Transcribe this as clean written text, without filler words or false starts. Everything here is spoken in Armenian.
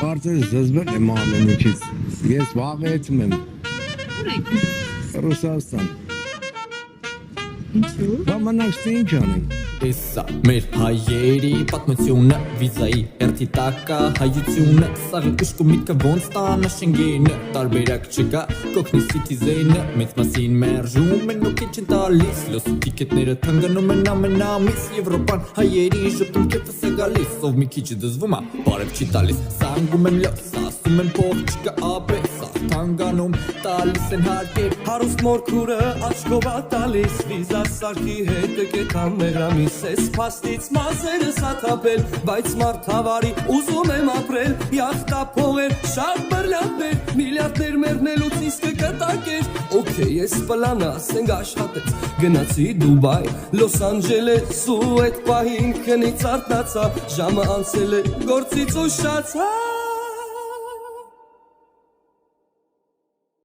Կարծես զզվել եմ ամենիչից։ Ես վաղեցում եմ Ռուսաստան։ Ինչու՞։ Բամանակստի ինչ անեմ։ Եսա մեր հայերի պատմությունը վիզայի հերթի տակա հայությունը սաղի ուշկու միտքը ոնց տանա շենգենը տարբերակ չկա կոքնի սիթիզենը մեծ մասին մերժում են ու քիչ են տալիս լոսի տիկետները թանգանում են ամեն ամիս Եվրոպան հայերի ժպտում կեփս է գալիս ով մի քիչ դզվում է բարև չի տալիս սանգում եմ լոս ասում են փող չկա ապես թանգանում տալիս են հարկեր Հարուստ մորքուրը աչքով ա տալիս վիզա սարքի հետ եկեք ամերամիս Ես փաստից մազերս աթափել բայց մարդ հավարի ուզում եմ ապրել Յախտա փողեր շատ բռնյալներ միլիարդներ մեռնելուց իսկ կտակեր Okay ես պլանը ասենք աշխատեց գնացի Դուբայ Լոս Անջելես ու այդ պահին քնից արթնացա ժամը անցել է գործից ուշացա